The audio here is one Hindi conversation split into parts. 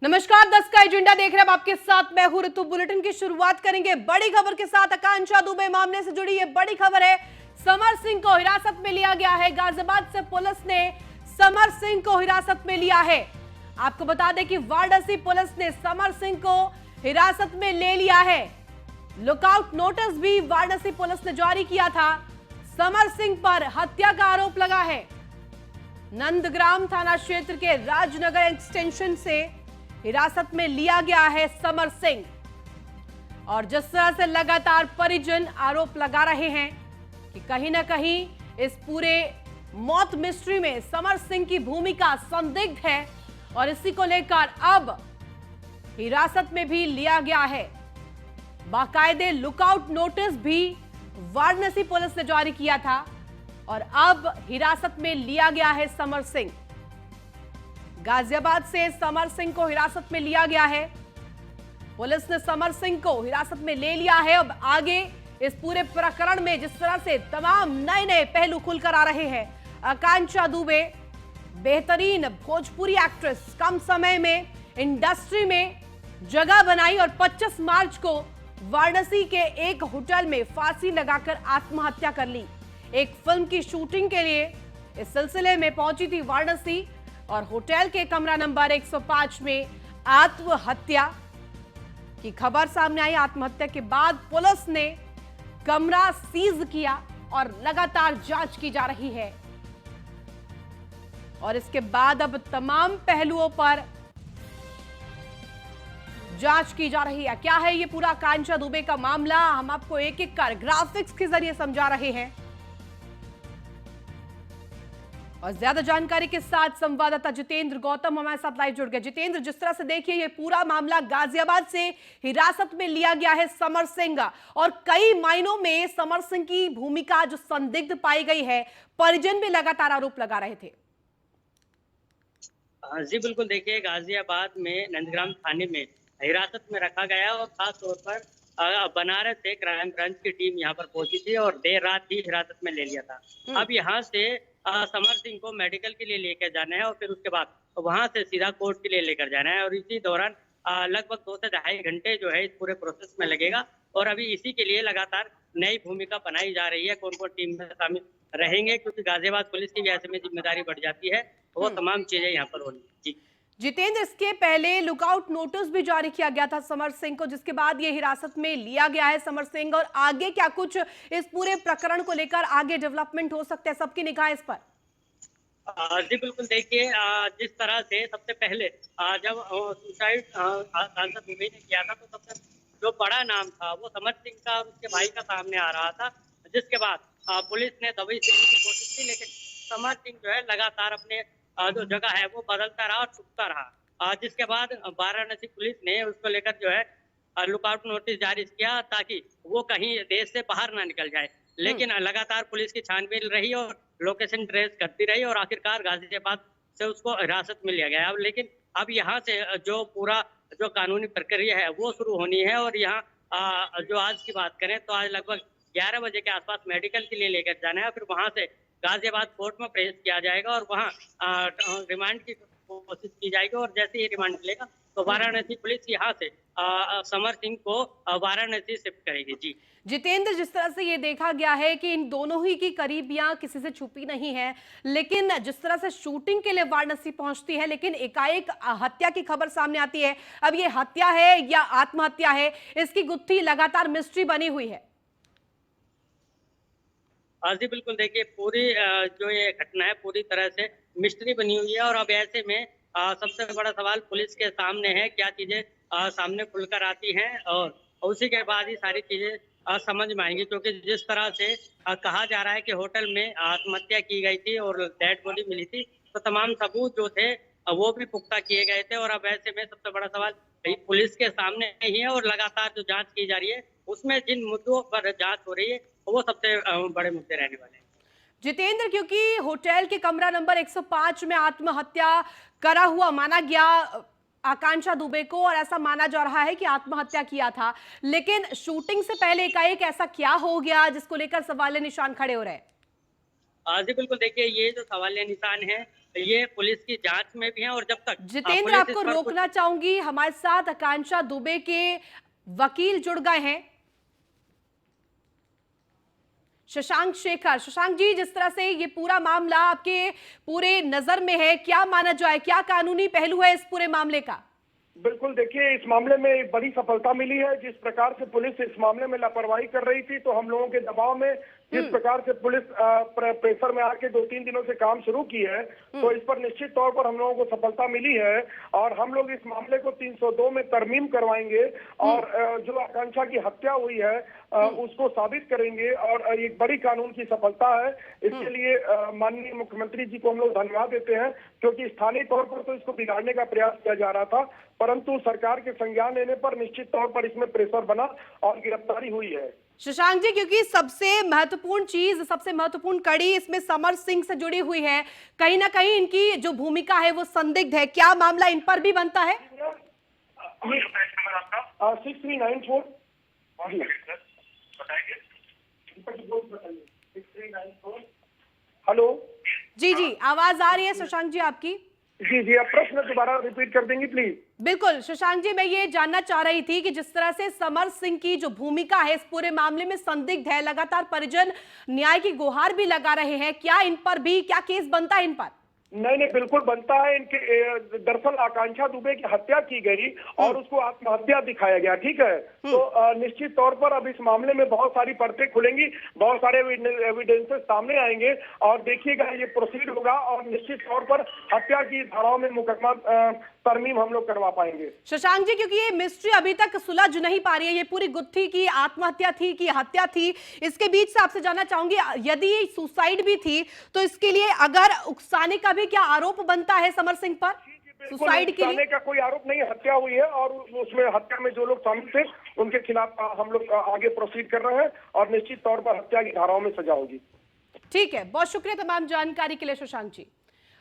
नमस्कार, 10 का एजेंडा देख रहे हैं आप, आपके साथ मैं हूं ऋतु। बुलेटिन की शुरुआत करेंगे बड़ी खबर के साथ। आकांक्षा दुबे मामले से जुड़ी ये बड़ी खबर है। समर सिंह को हिरासत में लिया गया है। गाजियाबाद से पुलिस ने समर सिंह को हिरासत में लिया है। आपको बता दें कि वाराणसी पुलिस ने समर सिंह को हिरासत में ले लिया है। लुकआउट नोटिस भी वाराणसी पुलिस ने जारी किया था। समर सिंह पर हत्या का आरोप लगा है। नंदग्राम थाना क्षेत्र के राजनगर एक्सटेंशन से हिरासत में लिया गया है समर सिंह। और जिस तरह से लगातार परिजन आरोप लगा रहे हैं कि कहीं ना कहीं इस पूरे मौत मिस्ट्री में समर सिंह की भूमिका संदिग्ध है, और इसी को लेकर अब हिरासत में भी लिया गया है। बाकायदे लुकआउट नोटिस भी वाराणसी पुलिस ने जारी किया था और अब हिरासत में लिया गया है समर सिंह। गाजियाबाद से समर सिंह को हिरासत में लिया गया है। पुलिस ने समर सिंह को हिरासत में ले लिया है। अब आगे इस पूरे प्रकरण में जिस तरह से तमाम नए नए पहलू खुलकर आ रहे हैं। आकांक्षा दुबे बेहतरीन भोजपुरी एक्ट्रेस, कम समय में इंडस्ट्री में जगह बनाई और 25 मार्च को वाराणसी के एक होटल में फांसी लगाकर आत्महत्या कर ली। एक फिल्म की शूटिंग के लिए इस सिलसिले में पहुंची थी वाराणसी और होटल के कमरा नंबर 105 में आत्महत्या की खबर सामने आई। आत्महत्या के बाद पुलिस ने कमरा सीज किया और लगातार जांच की जा रही है। और इसके बाद अब तमाम पहलुओं पर जांच की जा रही है। क्या है ये पूरा आकांक्षा दुबे का मामला, हम आपको एक एक कर ग्राफिक्स के जरिए समझा रहे हैं। और ज्यादा जानकारी के साथ संवाददाता जितेंद्र गौतम हमारे साथ लाइव जुड़ गए। जितेंद्र, जिस तरह से देखिए ये पूरा मामला, गाजियाबाद से हिरासत में लिया गया है समर सिंह और कई मायनों में समर सिंह की भूमिका जो संदिग्ध पाई गई है, परिजन भी लगातार आरोप लगा रहे थे। जी बिल्कुल, देखिए गाजियाबाद में नंदग्राम थाने में हिरासत में रखा गया और खास तौर पर बनारस से क्राइम ब्रांच की टीम यहाँ पर पहुंची थी और देर रात ही हिरासत में ले लिया था। अब यहाँ से समर सिंह को मेडिकल के लिए लेकर जाना है और फिर उसके बाद वहां से सीधा कोर्ट के लिए लेकर जाना है और इसी दौरान लगभग 2 से ढाई घंटे जो है इस पूरे प्रोसेस में लगेगा। और अभी इसी के लिए लगातार नई भूमिका बनाई जा रही है, कौन कौन टीम में शामिल रहेंगे, क्योंकि गाजियाबाद पुलिस की भी ऐसे में जिम्मेदारी बढ़ जाती है। वो तमाम चीजें यहाँ पर होनी। जी जितेंद्र, इसके पहले लुकआउट नोटिस भी जारी किया गया था समर सिंह को, जिसके बाद ये हिरासत में लिया गया है समर सिंह। और आगे क्या कुछ इस पूरे प्रकरण को लेकर आगे डेवलपमेंट हो सकते हैं, सबकी निगाह इस पर? जी बिल्कुल, देखिए जिस तरह से सबसे पहले जब सुसाइड सांसद दुबे ने किया था तो सबसे जो बड़ा नाम था वो समर सिंह का और उसके भाई का सामने आ रहा था, जिसके बाद पुलिस ने दवाई देने की कोशिश की, लेकिन समर सिंह जो है लगातार अपने जो जगह है वो बदलता रहा और छुपता रहा। जिसके बाद वाराणसी पुलिस ने उसको लेकर जो है लुकआउट नोटिस जारी किया ताकि वो कहीं देश से बाहर ना निकल जाए। लेकिन लगातार पुलिस की छानबीन रही और लोकेशन ट्रेस करती रही और आखिरकार गाजियाबाद से उसको हिरासत में लिया गया। अब लेकिन अब यहाँ से जो पूरा जो कानूनी प्रक्रिया है वो शुरू होनी है और यहाँ जो आज की बात करें तो आज लगभग 11 बजे के आसपास मेडिकल के लिए लेकर जाना है, फिर वहां से गाजियाबाद कोर्ट में पेश किया जाएगा और वहाँ रिमांड की कोशिश की जाएगी। और जैसे ही रिमांड मिलेगा तो वाराणसी पुलिस यहाँ से समर सिंह को वाराणसी शिफ्ट करेगी। जी जितेंद्र, जिस तरह से ये देखा गया है कि इन दोनों ही की करीबियां किसी से छुपी नहीं है, लेकिन जिस तरह से शूटिंग के लिए वाराणसी पहुंचती है लेकिन एकाएक हत्या की खबर सामने आती है। अब ये हत्या है या आत्महत्या है, इसकी गुत्थी लगातार मिस्ट्री बनी हुई है। जी बिल्कुल, देखिए पूरी जो ये घटना है पूरी तरह से मिस्ट्री बनी हुई है और अब ऐसे में सबसे बड़ा सवाल पुलिस के सामने है, क्या चीजें सामने खुलकर आती हैं और उसी के बाद ही सारी चीजें समझ में आएंगी। क्योंकि जिस तरह से कहा जा रहा है कि होटल में आत्महत्या की गई थी और डेड बॉडी मिली थी, तो तमाम सबूत जो थे वो भी पुख्ता किए गए थे। और अब ऐसे में सबसे बड़ा सवाल भाई पुलिस के सामने ही है और लगातार जो जांच की जा रही है उसमें जिन मुद्दों पर जांच हो रही है वो सबसे बड़े मुद्दे रहने वाले हैं। जितेंद्र, क्योंकि होटल के कमरा नंबर 105 में आत्महत्या करा हुआ माना गया आकांक्षा दुबे को, और ऐसा माना जा रहा है कि आत्महत्या किया था, लेकिन शूटिंग से पहले एकाएक ऐसा क्या हो गया जिसको लेकर सवालिया निशान खड़े हो रहे हैं? जी बिल्कुल, देखिए ये जो सवालिया निशान है ये पुलिस की जांच में भी है और जब तक जितेंद्र, पुलिस इस आपको पर कुछ रोकना चाहूंगी, हमारे साथ आकांक्षा दुबे के वकील जुड़ गए हैं, शशांक शेखर। शशांक जी, जिस तरह से ये पूरा मामला आपके पूरे नजर में है, क्या माना जाए, क्या कानूनी पहलू है इस पूरे मामले का? बिल्कुल, देखिए, इस मामले में एक बड़ी सफलता मिली है। जिस प्रकार से पुलिस इस मामले में लापरवाही कर रही थी, तो हम लोगों के दबाव में जिस प्रकार से पुलिस प्रेशर में आके 2-3 दिनों से काम शुरू की है, तो इस पर निश्चित तौर पर हम लोगों को सफलता मिली है और हम लोग इस मामले को 302 में तरमीम करवाएंगे और जो आकांक्षा की हत्या हुई है उसको साबित करेंगे और एक बड़ी कानून की सफलता है। इसके लिए माननीय मुख्यमंत्री जी को हम लोग धन्यवाद देते हैं, क्योंकि स्थानीय तौर पर तो इसको बिगाड़ने का प्रयास किया जा रहा था, परंतु सरकार के संज्ञान लेने पर निश्चित तौर पर इसमें प्रेशर बना और गिरफ्तारी हुई है। शशांक जी, क्योंकि सबसे महत्वपूर्ण चीज, सबसे महत्वपूर्ण कड़ी इसमें समर सिंह से जुड़ी हुई है, कहीं ना कहीं इनकी जो भूमिका है वो संदिग्ध है, क्या मामला इन पर भी बनता है? 6394 हेलो जी जी, आवाज आ रही है शशांक जी आपकी? जी जी, आप प्रश्न दोबारा रिपीट कर देंगे प्लीज। बिल्कुल शशांक जी, मैं ये जानना चाह रही थी कि जिस तरह से समर सिंह की जो भूमिका है इस पूरे मामले में संदिग्ध है, लगातार परिजन न्याय की गुहार भी लगा रहे हैं, क्या इन पर भी क्या केस बनता है इन पर? नहीं नहीं, बिल्कुल बनता है। इनके दरअसल आकांक्षा दुबे की हत्या की गई और उसको आत्महत्या दिखाया गया, ठीक है। तो निश्चित तौर पर अब इस मामले में बहुत सारी परतें खुलेंगी, बहुत सारे एविडेंसेस सामने आएंगे और देखिएगा ये प्रोसीड होगा और निश्चित तौर पर हत्या की धाराओं में मुकदमा तरमीम हम लोग करवा पाएंगे। शशांक जी, क्योंकि ये मिस्ट्री अभी तक सुलझ नहीं पा रही है, ये पूरी गुत्थी की आत्महत्या थी कि हत्या थी, इसके बीच से आपसे जानना चाहूंगी, यदि ये सुसाइड भी थी तो इसके लिए अगर उकसाने का भी क्या आरोप बनता है समर सिंह पर? सुसाइड के लिए का कोई आरोप नहीं, हत्या हुई है और उसमें हत्या में जो लोग शामिल थे उनके खिलाफ हम लोग आगे प्रोसीड कर रहे हैं और निश्चित तौर पर हत्या की धाराओं में सजा होगी। ठीक है, बहुत शुक्रिया तमाम जानकारी के लिए शशांक जी।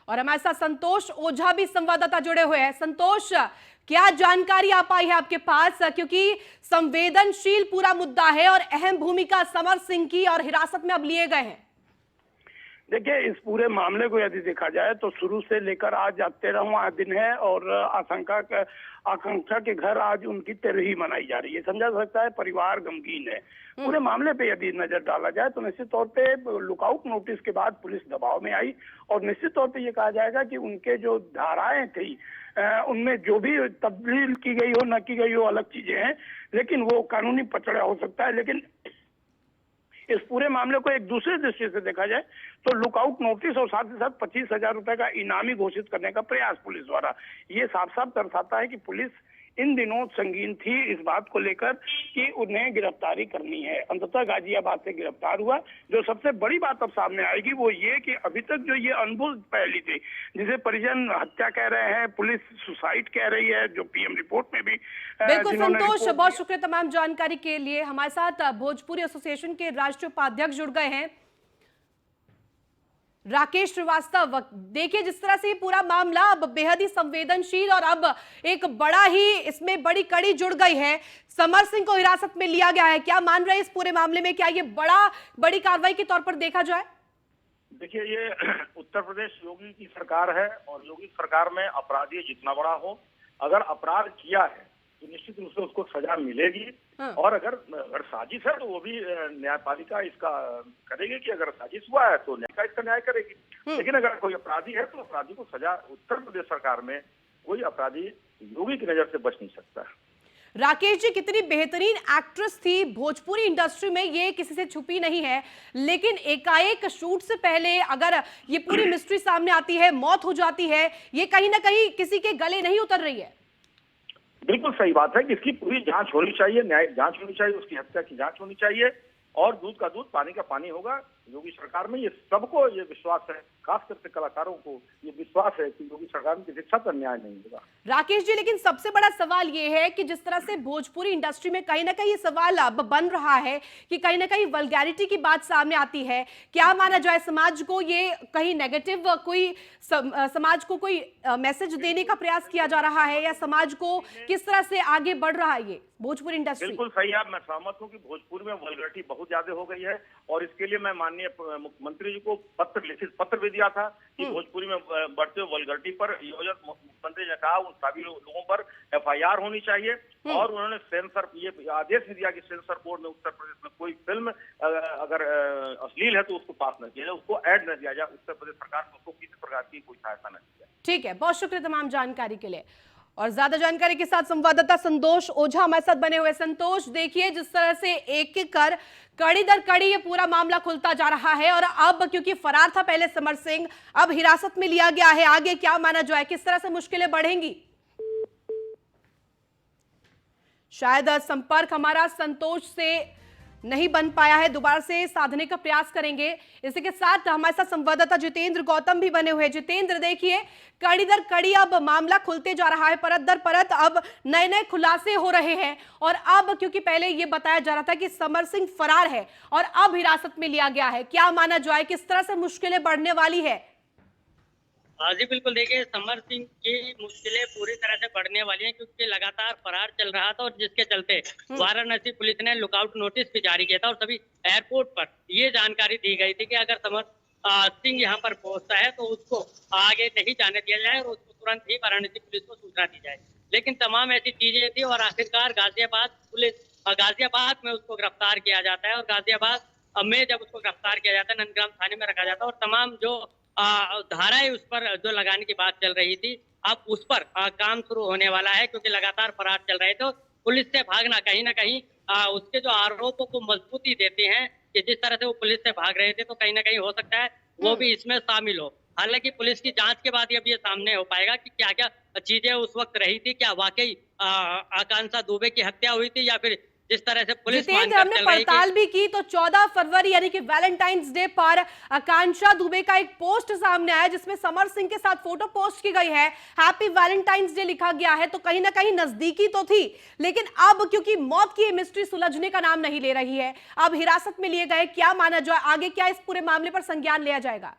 और हमारे साथ संतोष ओझा भी संवाददाता जुड़े हुए हैं। संतोष, क्या जानकारी आ पाई है आपके पास, क्योंकि संवेदनशील पूरा मुद्दा है और अहम भूमिका समर सिंह की और हिरासत में अब लिए गए हैं? देखिए, इस पूरे मामले को यदि देखा जाए तो शुरू से लेकर आज 13वां दिन है और आकांक्षा के घर आज उनकी 13वीं मनाई जा रही है। समझा सकता है परिवार गमगीन है। पूरे मामले पे यदि नजर डाला जाए तो निश्चित तौर पे लुकआउट नोटिस के बाद पुलिस दबाव में आई और निश्चित तौर पे ये कहा जाएगा कि उनके जो धाराएं थी उनमें जो भी तब्दील की गई हो न की गई हो अलग चीजें हैं, लेकिन वो कानूनी पचड़ा हो सकता है। लेकिन इस पूरे मामले को एक दूसरे दृष्टि से देखा जाए तो लुकआउट नोटिस और साथ ही साथ 25,000 रुपए का इनामी घोषित करने का प्रयास पुलिस द्वारा, ये साफ साफ दर्शाता है कि पुलिस इन दिनों संगीन थी इस बात को लेकर कि उन्हें गिरफ्तारी करनी है। अंततः गाजियाबाद से गिरफ्तार हुआ। जो सबसे बड़ी बात अब सामने आएगी वो ये कि अभी तक जो ये अनबुझ पहली थी, जिसे परिजन हत्या कह रहे हैं, पुलिस सुसाइड कह रही है, जो पीएम रिपोर्ट में भी बिल्कुल संतोष, बहुत शुक्रिया तमाम जानकारी के लिए। हमारे साथ भोजपुरी एसोसिएशन के राष्ट्रीय उपाध्यक्ष जुड़ गए हैं, राकेश श्रीवास्तव। देखिए, जिस तरह से पूरा मामला अब बेहद ही संवेदनशील और अब एक बड़ा ही इसमें बड़ी कड़ी जुड़ गई है, समर सिंह को हिरासत में लिया गया है, क्या मान रहे हैं इस पूरे मामले में, क्या ये बड़ी कार्रवाई के तौर पर देखा जाए? देखिए, ये उत्तर प्रदेश योगी की सरकार है और योगी सरकार में अपराधी जितना बड़ा हो, अगर अपराध किया है तो निश्चित रूप से उसको सजा मिलेगी। और अगर साजिश है तो वो भी न्यायपालिका इसका करेगी कि अगर साजिश हुआ है तो न्याय इसका न्याय करेगी। लेकिन अगर कोई अपराधी है तो अपराधी को सजा, उत्तर प्रदेश सरकार में कोई अपराधी योगी की नजर से बच नहीं सकता। राकेश जी, कितनी बेहतरीन एक्ट्रेस थी भोजपुरी इंडस्ट्री में, ये किसी से छुपी नहीं है, लेकिन एकाएक शूट से पहले अगर ये पूरी मिस्ट्री सामने आती है, मौत हो जाती है, ये कहीं ना कहीं किसी के गले नहीं उतर रही है। बिल्कुल सही बात है कि इसकी पूरी जांच होनी चाहिए, न्याय जांच होनी चाहिए, उसकी हत्या की जांच होनी चाहिए और दूध का दूध पानी का पानी होगा। योगी सरकार में ये सबको ये विश्वास है, खास करके कलाकारों को ये विश्वास है कि योगी सरकार में किसी के साथ अन्याय नहीं होगा। राकेश जी, लेकिन सबसे बड़ा सवाल ये है कि जिस तरह से भोजपुरी इंडस्ट्री में कहीं ना कहीं ये सवाल अब बन रहा है कि कहीं ना कहीं वल्गैरिटी की बात सामने आती है, क्या माना जाए, समाज को ये कहीं नेगेटिव कोई समाज को कोई मैसेज देने का प्रयास किया जा रहा है या समाज को किस तरह से आगे बढ़ रहा है ये भोजपुरी इंडस्ट्री? बिल्कुल सही है, मैं सहमत हूँ कि भोजपुरी में वल्गैरिटी बहुत ज्यादा हो गई है और इसके लिए मैं माननीय मुख्यमंत्री जी को लिखित पत्र भी दिया था कि भोजपुरी में बढ़ते हुए वल्गरिटी पर योजना मुख्यमंत्री ने कहा उन सभी लोगों पर FIR होनी चाहिए और उन्होंने सेंसर ये आदेश भी दिया कि सेंसर बोर्ड में उत्तर प्रदेश में कोई फिल्म अगर अश्लील है तो उसको पास न किया जाए, उसको ऐड न दिया जाए। उत्तर प्रदेश सरकार को उसको किसी प्रकार की कोई सहायता न दी जाए। ठीक है, बहुत शुक्रिया तमाम जानकारी के लिए। और ज्यादा जानकारी के साथ संवाददाता संतोष ओझा हमारे साथ बने हुए। संतोष, देखिए जिस तरह से एक एक कर कड़ी दर कड़ी ये पूरा मामला खुलता जा रहा है और अब क्योंकि फरार था पहले समर सिंह, अब हिरासत में लिया गया है, आगे क्या माना जाए, किस तरह से मुश्किलें बढ़ेंगी? शायद संपर्क हमारा संतोष से नहीं बन पाया है, दोबारा से साधने का प्रयास करेंगे। इसी के साथ हमारे साथ संवाददाता जितेंद्र गौतम भी बने हुए। जितेंद्र, देखिए कड़ी दर कड़ी अब मामला खुलते जा रहा है, परत दर परत अब नए नए खुलासे हो रहे हैं और अब क्योंकि पहले ये बताया जा रहा था कि समर सिंह फरार है और अब हिरासत में लिया गया है, क्या माना जाए, किस तरह से मुश्किलें बढ़ने वाली है? जी बिल्कुल, देखिए समर सिंह की मुश्किलें पूरी तरह से बढ़ने वाली हैं क्योंकि लगातार फरार चल रहा था और जिसके चलते वाराणसी पुलिस ने लुकआउट नोटिस भी जारी किया था और सभी एयरपोर्ट पर ये जानकारी दी गई थी कि अगर समर सिंह यहाँ पर पहुंचता है तो उसको आगे नहीं जाने दिया जाए और उसको तुरंत ही वाराणसी पुलिस को सूचना दी जाए। लेकिन तमाम ऐसी चीजें थी और आखिरकार गाजियाबाद में उसको गिरफ्तार किया जाता है और गाजियाबाद में जब उसको गिरफ्तार किया जाता है नंदग्राम थाने में रखा जाता है और तमाम जो धाराएं उस पर जो लगाने की बात चल रही थी अब उस पर काम शुरू होने वाला है क्योंकि लगातार फरार चल रहे थे। पुलिस से भागना कहीं ना कहीं उसके जो आरोपों को मजबूती देते हैं कि जिस तरह से वो पुलिस से भाग रहे थे तो कहीं ना कहीं हो सकता है वो भी इसमें शामिल हो। हालांकि पुलिस की जांच के बाद अब ये सामने हो पाएगा कि क्या क्या चीजें उस वक्त रही थी, क्या वाकई आकांक्षा दुबे की हत्या हुई थी या फिर जिस तरह से पुलिस जितेंद्र, हमने पड़ताल भी की तो 14 फरवरी यानी कि वैलेंटाइंस डे पर आकांक्षा दुबे का एक पोस्ट सामने आया जिसमें समर सिंह के साथ फोटो पोस्ट की गई है, हैप्पी वैलेंटाइंस डे लिखा गया है, तो कहीं ना कहीं नजदीकी तो थी। लेकिन अब क्योंकि मौत की मिस्ट्री सुलझने का नाम नहीं ले रही है, अब हिरासत में लिए गए, क्या माना जाए आगे क्या इस पूरे मामले पर संज्ञान लिया जाएगा?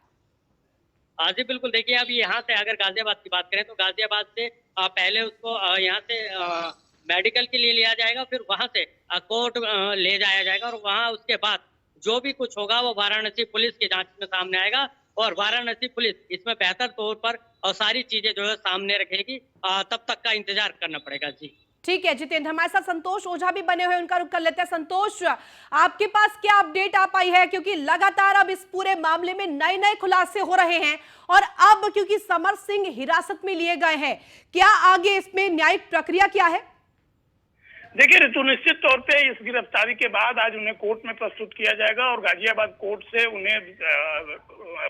जी बिल्कुल, देखिए अब यहाँ से अगर गाजियाबाद की बात करें तो गाजियाबाद से पहले उसको यहाँ से मेडिकल के लिए लिया जाएगा, फिर वहां से कोर्ट ले जाया जाएगा और वहां उसके बाद जो भी कुछ होगा वो वाराणसी पुलिस की जांच में सामने आएगा और वाराणसी पुलिस इसमें बेहतर तौर पर और सारी चीजें जो है सामने रखेगी। तब तक का इंतजार करना पड़ेगा। जी ठीक है जितेंद्र, हमारे साथ संतोष ओझा भी बने हुए, उनका रुख कर लेते हैं। संतोष, आपके पास क्या अपडेट आ पाई है, क्योंकि लगातार अब इस पूरे मामले में नए नए खुलासे हो रहे हैं और अब क्योंकि समर सिंह हिरासत में लिए गए हैं, क्या आगे इसमें न्यायिक प्रक्रिया क्या है? देखिए ऋतु, निश्चित तौर पे इस गिरफ्तारी के बाद आज उन्हें कोर्ट में प्रस्तुत किया जाएगा और गाजियाबाद कोर्ट से उन्हें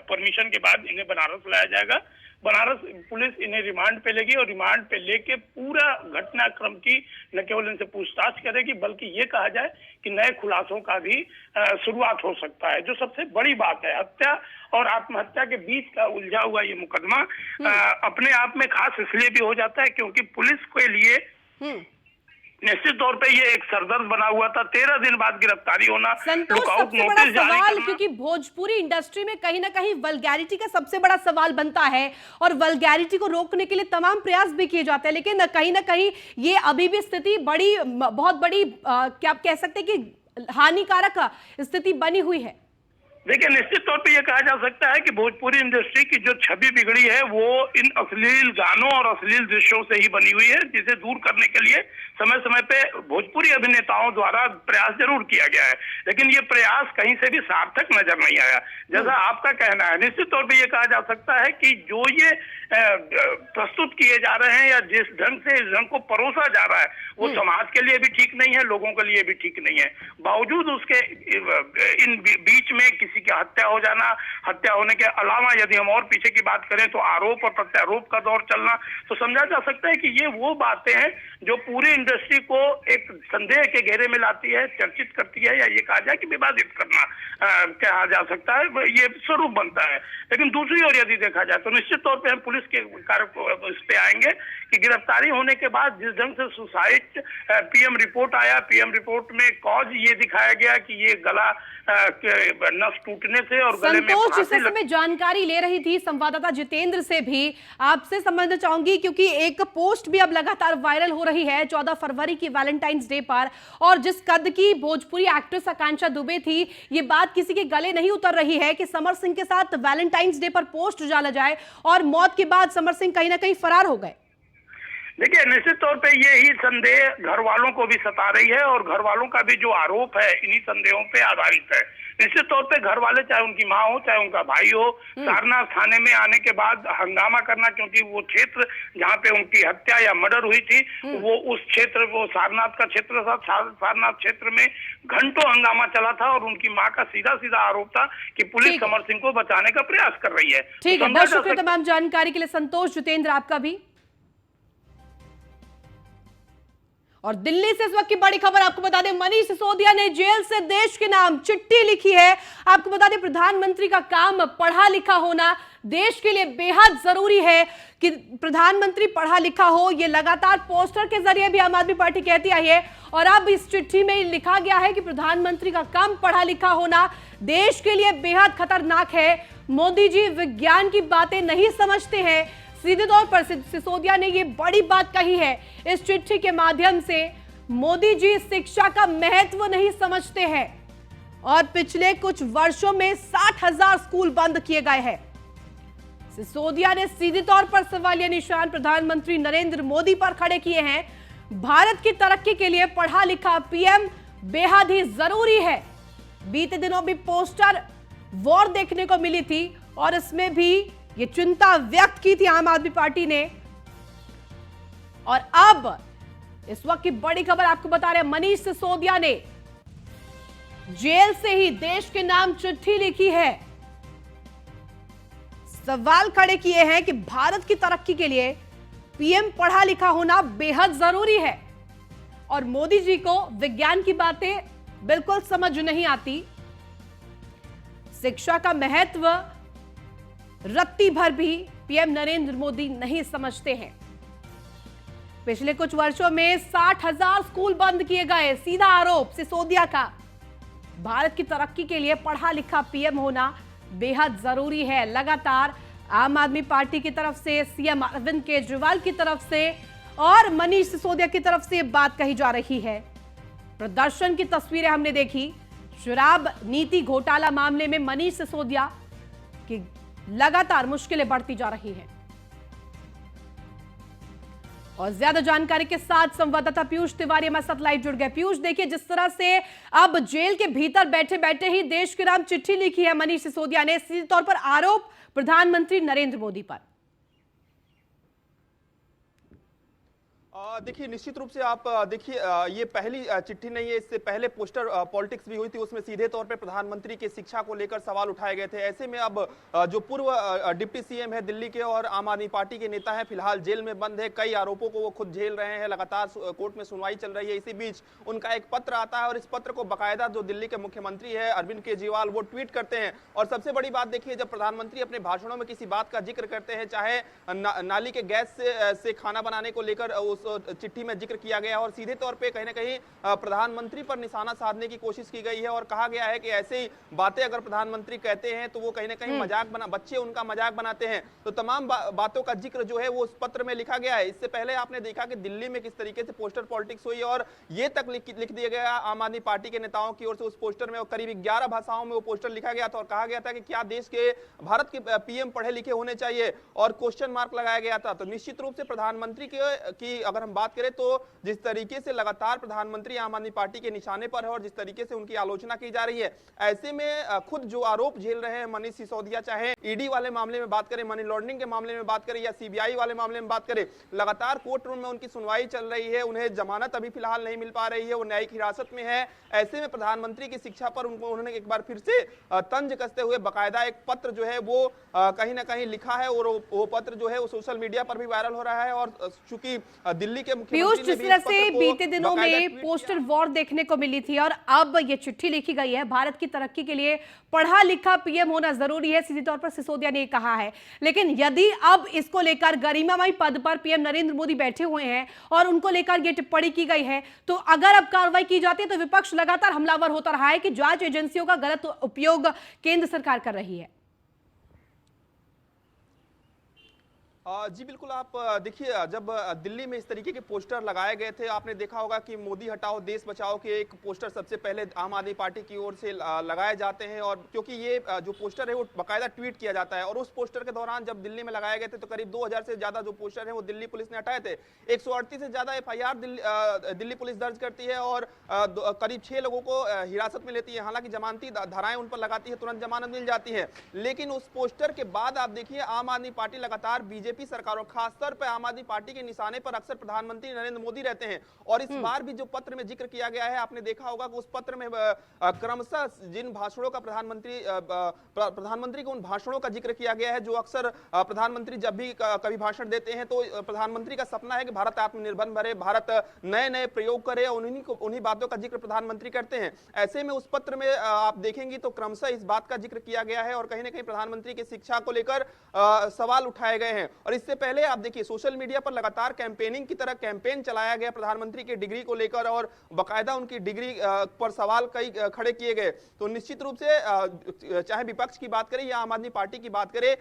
परमिशन के बाद इन्हें बनारस लाया जाएगा। बनारस पुलिस इन्हें रिमांड पे लेगी और रिमांड पे लेके पूरा घटनाक्रम की न केवल इनसे पूछताछ करेगी बल्कि ये कहा जाए कि नए खुलासों का भी शुरुआत हो सकता है। जो सबसे बड़ी बात है, हत्या और आत्महत्या के बीच का उलझा हुआ ये मुकदमा अपने आप में खास इसलिए भी हो जाता है क्योंकि पुलिस के लिए निश्चित तौर पे ये एक सरदर्द बना हुआ था। 13 दिन बाद गिरफ्तारी होना, लुकआउट नोटिस जारी करना, क्योंकि भोजपुरी इंडस्ट्री में कहीं ना कहीं वल्गैरिटी का सबसे बड़ा सवाल बनता है और वल्गैरिटी को रोकने के लिए तमाम प्रयास भी किए जाते हैं, लेकिन कहीं ना कहीं ये अभी भी स्थिति बहुत बड़ी क्या आप कह सकते हैं कि हानिकारक स्थिति बनी हुई है। देखिए निश्चित तौर पे ये कहा जा सकता है कि भोजपुरी इंडस्ट्री की जो छवि बिगड़ी है वो इन अश्लील गानों और अश्लील दृश्यों से ही बनी हुई है, जिसे दूर करने के लिए समय समय पे भोजपुरी अभिनेताओं द्वारा प्रयास जरूर किया गया है, लेकिन ये प्रयास कहीं से भी सार्थक नजर नहीं आया। जैसा आपका कहना है, निश्चित तौर पे ये कहा जा सकता है कि जो ये प्रस्तुत किए जा रहे हैं या जिस ढंग से इस ढंग को परोसा जा रहा है वो समाज के लिए भी ठीक नहीं है, लोगों के लिए भी ठीक नहीं है। बावजूद उसके इन बीच में किसी की हत्या हो जाना, हत्या होने के अलावा यदि हम और पीछे की बात करें तो आरोप और प्रत्यारोप का दौर चलना, तो समझा जा सकता है कि ये वो बातें हैं जो पूरी इंडस्ट्री को एक संदेह के घेरे में लाती है, चर्चित करती है, या ये कहा जाए कि विवादित करना कहा जा सकता है, ये स्वरूप बनता है। लेकिन दूसरी ओर यदि देखा जाए तो निश्चित तौर पर हम पुलिस के कार्य इस पे आएंगे कि गिरफ्तारी होने के बाद जिस ढंग से सुसाइड पीएम रिपोर्ट आया, पीएम रिपोर्ट में कॉज ये दिखाया गया कि ये गला नस टूटने से और गले में संतोष, जिस फांसी समय जानकारी ले रही थी संवाददाता जितेंद्र से भी आपसे समझना चाहूंगी, क्योंकि एक पोस्ट भी अब लगातार वायरल हो रही है 14 फरवरी की वैलेंटाइंस डे पर, और जिस कद की भोजपुरी एक्ट्रेस आकांक्षा दुबे थी, ये बात किसी के गले नहीं उतर रही है कि समर सिंह के साथ वैलेंटाइंस डे पर पोस्ट डाला जाए और मौत के बाद समर सिंह कहीं ना कहीं फरार हो गए। देखिए, निश्चित तौर पे ये ही संदेह घर वालों को भी सता रही है और घर वालों का भी जो आरोप है इन्हीं संदेहों पे आधारित है। निश्चित तौर पे घर वाले, चाहे उनकी माँ हो चाहे उनका भाई हो, सारनाथ थाने में आने के बाद हंगामा करना, क्योंकि वो क्षेत्र जहाँ पे उनकी हत्या या मर्डर हुई थी वो उस क्षेत्र, वो सारनाथ का क्षेत्र था। सारनाथ क्षेत्र में घंटों हंगामा चला था और उनकी माँ का सीधा सीधा आरोप था कि पुलिस समर सिंह को बचाने का प्रयास कर रही है। ठीक है, बहुत शुक्रिया तमाम जानकारी के लिए संतोष। जितेंद्र, आपका भी। और दिल्ली से इस वक्त की बड़ी खबर आपको बता दें, मनीष सिसोदिया ने जेल से देश के नाम चिट्ठी लिखी है। आपको बता दें, प्रधानमंत्री का काम पढ़ा लिखा होना देश के लिए बेहद जरूरी है कि प्रधानमंत्री पढ़ा लिखा हो। ये लगातार पोस्टर के जरिए भी आम आदमी पार्टी कहती आई है, और अब इस चिट्ठी में लिखा गया है कि प्रधानमंत्री का काम पढ़ा लिखा होना देश के लिए बेहद खतरनाक है। मोदी जी विज्ञान की बातें नहीं समझते हैं। सीधे तौर पर सिसोदिया ने यह बड़ी बात कही है इस चिट्ठी के माध्यम से, मोदी जी शिक्षा का महत्व नहीं समझते हैं और पिछले कुछ वर्षों में 60,000 स्कूल बंद किए गए हैं। सिसोदिया ने सीधे तौर पर सवालिया निशान प्रधानमंत्री नरेंद्र मोदी पर खड़े किए हैं। भारत की तरक्की के लिए पढ़ा लिखा पीएम बेहद ही जरूरी है। बीते दिनों भी पोस्टर वॉर देखने को मिली थी और इसमें भी ये चिंता व्यक्त की थी आम आदमी पार्टी ने। और अब इस वक्त की बड़ी खबर आपको बता रहे हैं, मनीष सिसोदिया ने जेल से ही देश के नाम चिट्ठी लिखी है। सवाल खड़े किए हैं कि भारत की तरक्की के लिए पीएम पढ़ा लिखा होना बेहद जरूरी है और मोदी जी को विज्ञान की बातें बिल्कुल समझ नहीं आती। शिक्षा का महत्व रत्ती भर भी पीएम नरेंद्र मोदी नहीं समझते हैं। पिछले कुछ वर्षों में 60,000 स्कूल बंद किए गए, सीधा आरोप सिसोदिया का। भारत की तरक्की के लिए पढ़ा लिखा पीएम होना बेहद जरूरी है। लगातार आम आदमी पार्टी की तरफ से, सीएम अरविंद केजरीवाल की तरफ से और मनीष सिसोदिया की तरफ से बात कही जा रही है। प्रदर्शन की तस्वीरें हमने देखी। शराब नीति घोटाला मामले में मनीष सिसोदिया की लगातार मुश्किलें बढ़ती जा रही हैं। और ज्यादा जानकारी के साथ संवाददाता पीयूष तिवारी हमारे साथ लाइव जुड़ गए। पीयूष, देखिए, जिस तरह से अब जेल के भीतर बैठे बैठे ही देश के नाम चिट्ठी लिखी है मनीष सिसोदिया ने, सीधे तौर पर आरोप प्रधानमंत्री नरेंद्र मोदी पर। देखिए, निश्चित रूप से आप देखिए, ये पहली चिट्ठी नहीं है। इससे पहले पोस्टर पॉलिटिक्स भी हुई थी, उसमें सीधे तौर पे प्रधानमंत्री की शिक्षा को लेकर सवाल उठाए गए थे। ऐसे में अब जो पूर्व डिप्टी सीएम है दिल्ली के और आम आदमी पार्टी के नेता हैं, फिलहाल जेल में बंद है। कई आरोपों को वो खुद झेल रहे हैं। लगातार कोर्ट में सुनवाई चल रही है। इसी बीच उनका एक पत्र आता है और इस पत्र को बाकायदा जो दिल्ली के मुख्यमंत्री है अरविंद केजरीवाल, वो ट्वीट करते हैं। और सबसे बड़ी बात देखिए, जब प्रधानमंत्री अपने भाषणों में किसी बात का जिक्र करते हैं, चाहे नाली के गैस से खाना बनाने को लेकर उस चिट्ठी में जिक्र किया गया और सीधे तौर पे कहीं ना कहीं प्रधानमंत्री पर निशाना साधने की कोशिश की गई है और कहा गया है कि ऐसे ही बातें अगर प्रधानमंत्री कहते हैं तो वो कहीं ना कहीं बच्चे उनका मजाक बनाते हैं। तो तमाम बातों का जिक्र जो है वो उस पत्र में लिखा गया है। इससे पहले आपने देखा कि दिल्ली में किस तरीके से पोस्टर पॉलिटिक्स हुई और ये तक लिख दिया गया आम आदमी पार्टी के नेताओं की ओर से उस पोस्टर में, करीब 11 भाषाओं में वो पोस्टर लिखा गया था और कहा गया था कि क्या देश के भारत के पीएम पढ़े लिखे होने चाहिए और क्वेश्चन मार्क लगाया गया था। तो निश्चित रूप से प्रधानमंत्री की अगर हम बात करें तो जिस तरीके से लगातार प्रधानमंत्री आम आदमी पार्टी के निशाने पर है और जिस तरीके से उनकी आलोचना की जा रही है, ऐसे में खुद जो आरोप झेल रहे हैं मनीष सिसोदिया, चाहे ईडी वाले मामले में बात करें, मनी लॉन्ड्रिंग के मामले में बात करें या सीबीआई वाले मामले में बात करें, लगातार कोर्ट रूम में उनकी सुनवाई चल रही है। उन्हें जमानत अभी फिलहाल नहीं मिल पा रही है, वो न्यायिक हिरासत में है। ऐसे में प्रधानमंत्री की शिक्षा पर उन्होंने एक बार फिर से तंज कसते हुए बाकायदा एक पत्र जो है वो कहीं ना कहीं लिखा है और वो पत्र जो है वो सोशल मीडिया पर भी वायरल हो रहा है। और चूंकि दिल्ली के पीयूष, मुख्यमंत्री जिस ने भी तरह इस पत्र से को बीते दिनों बाकायदा में ट्वीट पोस्टर किया। वॉर देखने को मिली थी और अब ये चिट्ठी लिखी गई है, भारत की तरक्की के लिए पढ़ा लिखा पीएम होना जरूरी है, सीधे तौर पर सिसोदिया ने कहा है। लेकिन यदि अब इसको लेकर गरिमामय पद पर पीएम नरेंद्र मोदी बैठे हुए हैं और उनको लेकर ये टिप्पणी की गई है, तो अगर अब कार्रवाई की जाती है तो विपक्ष लगातार हमलावर होता रहा है कि जांच एजेंसियों का गलत उपयोग केंद्र सरकार कर रही है। जी बिल्कुल, आप देखिए, जब दिल्ली में इस तरीके के पोस्टर लगाए गए थे, आपने देखा होगा कि मोदी हटाओ देश बचाओ के एक पोस्टर सबसे पहले आम आदमी पार्टी की ओर से लगाए जाते हैं। और क्योंकि ये जो पोस्टर है वो बाकायदा ट्वीट किया जाता है, और उस पोस्टर के दौरान जब दिल्ली में लगाए गए थे तो करीब 2000 से ज्यादा जो पोस्टर है वो दिल्ली पुलिस ने हटाए थे। 138 से ज्यादा FIR दिल्ली पुलिस दर्ज करती है और करीब 6 लोगों को हिरासत में लेती है। हालांकि जमानती धाराएं उन पर लगाती है, तुरंत जमानत मिल जाती है। लेकिन उस पोस्टर के बाद आप देखिए, आम आदमी पार्टी लगातार बीजेपी सरकार और खासतौर पर आम आदमी पार्टी के निशाने पर अक्सर प्रधानमंत्री नरेंद्र मोदी रहते हैं। और इस बार भी जो पत्र में जिक्र किया गया है, आपने देखा होगा कि उस पत्र में क्रमशः जिन भाषणों का प्रधानमंत्री को उन भाषणों का जिक्र किया गया है जो अक्सर प्रधानमंत्री जब भी कभी भाषण देते हैं तो प्रधानमंत्री का सपना है कि भारत आत्मनिर्भर बने, भारत नए नए प्रयोग करे, और उन्हीं बातों का जिक्र प्रधानमंत्री करते हैं। ऐसे में उस पत्र में आप देखेंगे तो क्रमशः इस बात का जिक्र किया गया है और कहीं ना कहीं प्रधानमंत्री की शिक्षा को लेकर सवाल उठाए गए हैं। और इससे पहले आप देखिए, सोशल मीडिया पर लगातार कैंपेनिंग की तरह कैंपेन चलाया गया प्रधानमंत्री की डिग्री को लेकर, और बाकायदा उनकी डिग्री पर सवाल कई खड़े किए गए। तो निश्चित रूप से चाहे विपक्ष की बात करें या आम आदमी पार्टी की बात करें,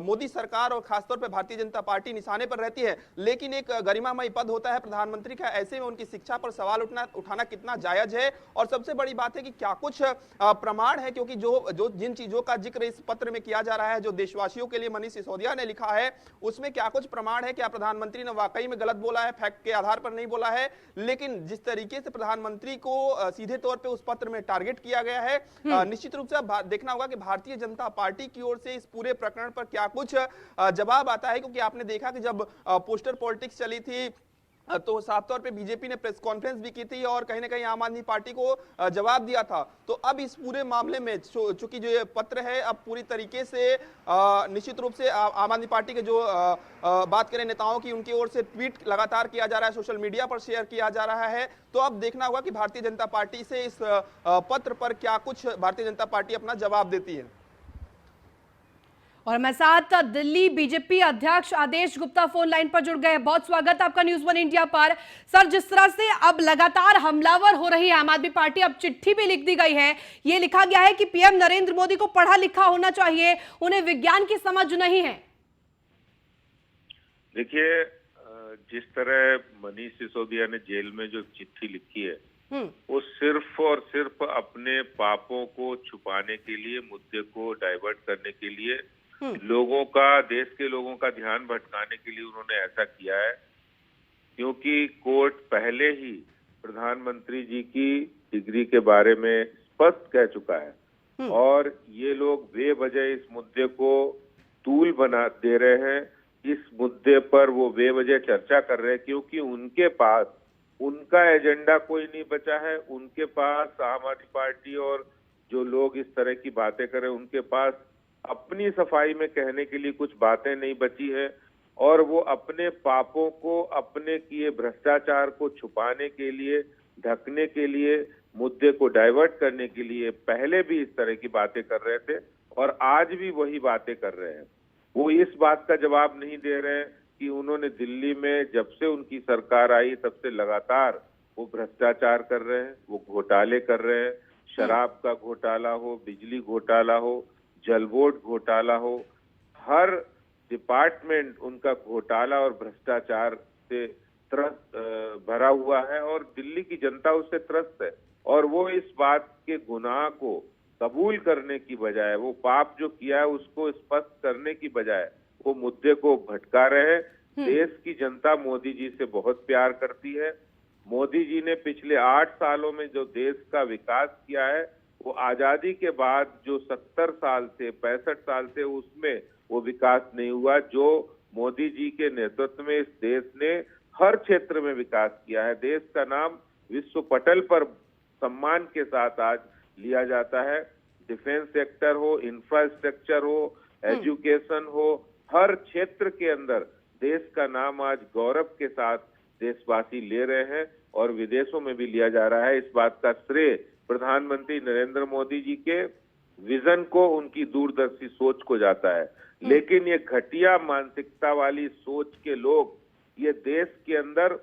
मोदी सरकार और खासतौर पर भारतीय जनता पार्टी निशाने पर रहती है। लेकिन एक गरिमामय पद होता है प्रधानमंत्री का, ऐसे में उनकी शिक्षा पर सवाल उठाना कितना जायज है। और सबसे बड़ी बात है कि क्या कुछ प्रमाण है, क्योंकि जो जिन चीजों का जिक्र इस पत्र में किया जा रहा है, जो देशवासियों के लिए मनीष सिसोदिया ने लिखा है, उसमें क्या कुछ प्रमाण है? क्या प्रधानमंत्री ने वाकई में गलत बोला है, फैक्ट के आधार पर नहीं बोला है? लेकिन जिस तरीके से प्रधानमंत्री को सीधे तौर पे उस पत्र में टारगेट किया गया है, निश्चित रूप से अब देखना होगा कि भारतीय जनता पार्टी की ओर से इस पूरे प्रकरण पर क्या कुछ जवाब आता है। क्योंकि आपने देखा कि जब पोस्टर पॉलिटिक्स चली थी तो साफ तौर पे बीजेपी ने प्रेस कॉन्फ्रेंस भी की थी और कहीं ना कहीं आम आदमी पार्टी को जवाब दिया था। तो अब इस पूरे मामले में चूंकि जो ये पत्र है अब पूरी तरीके से निश्चित रूप से आम आदमी पार्टी के जो बात करें नेताओं की, उनकी ओर से ट्वीट लगातार किया जा रहा है, सोशल मीडिया पर शेयर किया जा रहा है। तो अब देखना होगा कि भारतीय जनता पार्टी से इस पत्र पर क्या कुछ भारतीय जनता पार्टी अपना जवाब देती है। और मैं साथ दिल्ली बीजेपी अध्यक्ष आदेश गुप्ता फोन लाइन पर जुड़ गए। बहुत स्वागत आपका न्यूज़ 1 इंडिया पर। सर, जिस तरह से अब लगातार हमलावर हो रही है आम आदमी पार्टी, अब चिट्ठी भी लिख दी गई है, ये लिखा गया है कि पीएम नरेंद्र मोदी को पढ़ा लिखा होना चाहिए, उन्हें विज्ञान की समझ नहीं है। देखिए, जिस तरह मनीष सिसोदिया ने जेल में जो चिट्ठी लिखी है, वो सिर्फ और सिर्फ अपने पापों को छुपाने के लिए, मुद्दे को डाइवर्ट करने के लिए, लोगों का, देश के लोगों का ध्यान भटकाने के लिए उन्होंने ऐसा किया है। क्योंकि कोर्ट पहले ही प्रधानमंत्री जी की डिग्री के बारे में स्पष्ट कह चुका है और ये लोग बेवजह इस मुद्दे को तूल बना दे रहे हैं। इस मुद्दे पर वो बेवजह चर्चा कर रहे हैं क्योंकि उनके पास उनका एजेंडा कोई नहीं बचा है। उनके पास आम आदमी पार्टी और जो लोग इस तरह की बातें करें, उनके पास अपनी सफाई में कहने के लिए कुछ बातें नहीं बची है और वो अपने पापों को, अपने किए भ्रष्टाचार को छुपाने के लिए, ढकने के लिए, मुद्दे को डाइवर्ट करने के लिए पहले भी इस तरह की बातें कर रहे थे और आज भी वही बातें कर रहे हैं। वो इस बात का जवाब नहीं दे रहे हैं कि उन्होंने दिल्ली में जब से उनकी सरकार आई तब से लगातार वो भ्रष्टाचार कर रहे हैं, वो घोटाले कर रहे हैं। शराब का घोटाला हो, बिजली घोटाला हो, जल बोर्ड घोटाला हो, हर डिपार्टमेंट उनका घोटाला और भ्रष्टाचार से त्रस्त भरा हुआ है और दिल्ली की जनता उससे त्रस्त है। और वो इस बात के गुनाह को कबूल करने की बजाय, वो पाप जो किया है उसको स्पष्ट करने की बजाय वो मुद्दे को भटका रहे हैं। देश की जनता मोदी जी से बहुत प्यार करती है। मोदी जी ने पिछले 8 सालों में जो देश का विकास किया है, वो आजादी के बाद जो 70 साल से 65 साल से उसमें वो विकास नहीं हुआ जो मोदी जी के नेतृत्व में इस देश ने हर क्षेत्र में विकास किया है। देश का नाम विश्व पटल पर सम्मान के साथ आज लिया जाता है। डिफेंस सेक्टर हो, इंफ्रास्ट्रक्चर हो, एजुकेशन हो, हर क्षेत्र के अंदर देश का नाम आज गौरव के साथ देशवासी ले रहे हैं और विदेशों में भी लिया जा रहा है। इस बात का श्रेय प्रधानमंत्री नरेंद्र मोदी जी के विजन को, उनकी दूरदर्शी सोच को जाता है। लेकिन ये घटिया मानसिकता वाली सोच के लोग ये देश के अंदर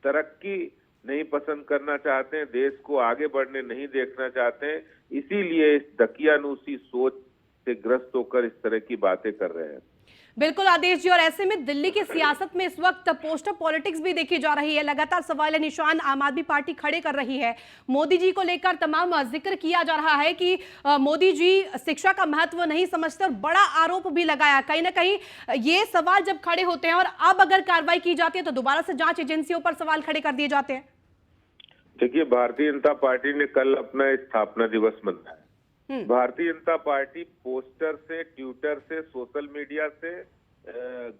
तरक्की नहीं पसंद करना चाहते हैं, देश को आगे बढ़ने नहीं देखना चाहते हैं, इसीलिए इस दकियानूसी सोच से ग्रस्त होकर इस तरह की बातें कर रहे हैं। बिल्कुल आदेश जी, और ऐसे में दिल्ली की सियासत में इस वक्त पोस्टर पॉलिटिक्स भी देखी जा रही है। लगातार सवाल निशान आम आदमी पार्टी खड़े कर रही है। मोदी जी को लेकर तमाम जिक्र किया जा रहा है कि मोदी जी शिक्षा का महत्व नहीं समझते, और बड़ा आरोप भी लगाया। कहीं ना कहीं ये सवाल जब खड़े होते हैं और अब अगर कार्रवाई की जाती है तो दोबारा से जांच एजेंसियों पर सवाल खड़े कर दिए जाते हैं। देखिए, भारतीय जनता पार्टी ने कल अपना स्थापना दिवस मनाया। भारतीय जनता पार्टी पोस्टर से, ट्विटर से, सोशल मीडिया से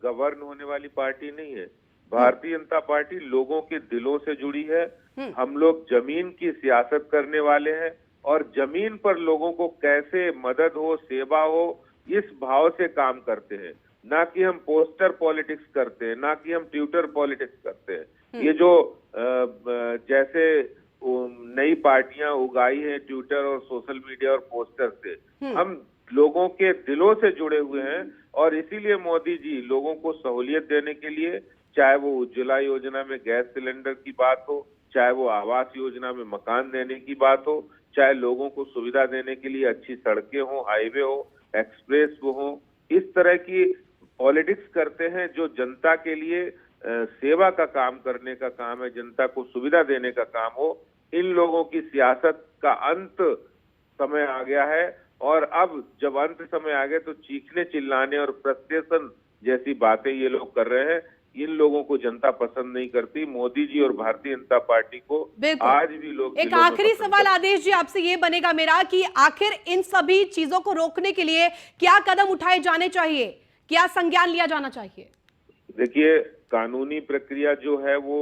गवर्न होने वाली पार्टी नहीं है। भारतीय जनता पार्टी लोगों के दिलों से जुड़ी है। हम लोग जमीन की सियासत करने वाले हैं और जमीन पर लोगों को कैसे मदद हो, सेवा हो, इस भाव से काम करते हैं। ना कि हम पोस्टर पॉलिटिक्स करते हैं, ना कि हम ट्विटर पॉलिटिक्स करते हैं। ये जो जैसे नई पार्टियां उगाई हैं ट्विटर और सोशल मीडिया और पोस्टर से, हम लोगों के दिलों से जुड़े हुए हैं। और इसीलिए मोदी जी लोगों को सहूलियत देने के लिए, चाहे वो उज्ज्वला योजना में गैस सिलेंडर की बात हो, चाहे वो आवास योजना में मकान देने की बात हो, चाहे लोगों को सुविधा देने के लिए अच्छी सड़कें हो, हाईवे हो, एक्सप्रेस हो, इस तरह की पॉलिटिक्स करते हैं जो जनता के लिए सेवा का काम करने का काम है, जनता को सुविधा देने का काम हो। इन लोगों की सियासत का अंत समय आ गया है, और अब जब अंत समय आ गया तो चीखने चिल्लाने और फ्रस्ट्रेशन जैसी बातें ये लोग कर रहे हैं। इन लोगों को जनता पसंद नहीं करती। मोदी जी और भारतीय जनता पार्टी को आज भी लोग। एक आखिरी सवाल आदेश जी आपसे ये बनेगा मेरा कि आखिर इन सभी चीजों को रोकने के लिए क्या कदम उठाए जाने चाहिए, क्या संज्ञान लिया जाना चाहिए? देखिए, कानूनी प्रक्रिया जो है वो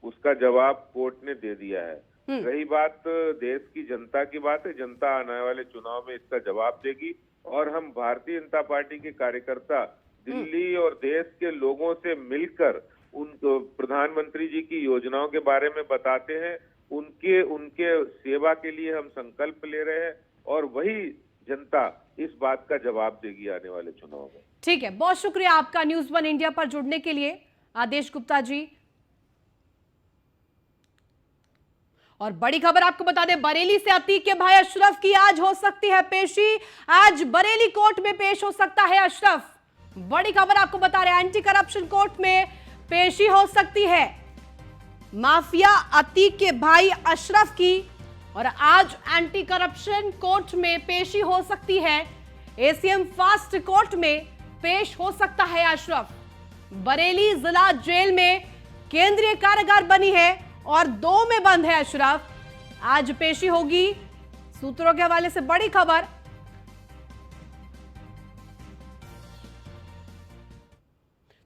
उसका जवाब कोर्ट ने दे दिया है। रही बात देश की जनता की बात है, जनता आने वाले चुनाव में इसका जवाब देगी। और हम भारतीय जनता पार्टी के कार्यकर्ता दिल्ली और देश के लोगों से मिलकर उन प्रधानमंत्री जी की योजनाओं के बारे में बताते हैं। उनके सेवा के लिए हम संकल्प ले रहे हैं, और वही जनता इस बात का जवाब देगी आने वाले चुनाव में। ठीक है, बहुत शुक्रिया आपका न्यूज़ 1 इंडिया पर जुड़ने के लिए आदेश गुप्ता जी। और बड़ी खबर आपको बता दें, बरेली से अतीक के भाई अशरफ की आज हो सकती है पेशी। आज बरेली कोर्ट में पेश हो सकता है अशरफ। बड़ी खबर आपको बता रहे हैं, एंटी करप्शन कोर्ट में पेशी हो सकती है माफिया अतीक के भाई अशरफ की। और आज एंटी करप्शन कोर्ट में पेशी हो सकती है। एसीएम फास्ट कोर्ट में पेश हो सकता है अशरफ। बरेली जिला जेल में केंद्रीय कारागार बनी है और 2 में बंद है अशरफ। आज पेशी होगी। सूत्रों के हवाले से बड़ी खबर।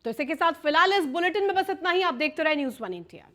तो इसी के साथ फिलहाल इस बुलेटिन में बस इतना ही। आप देखते रहे न्यूज़ 1 इंडिया।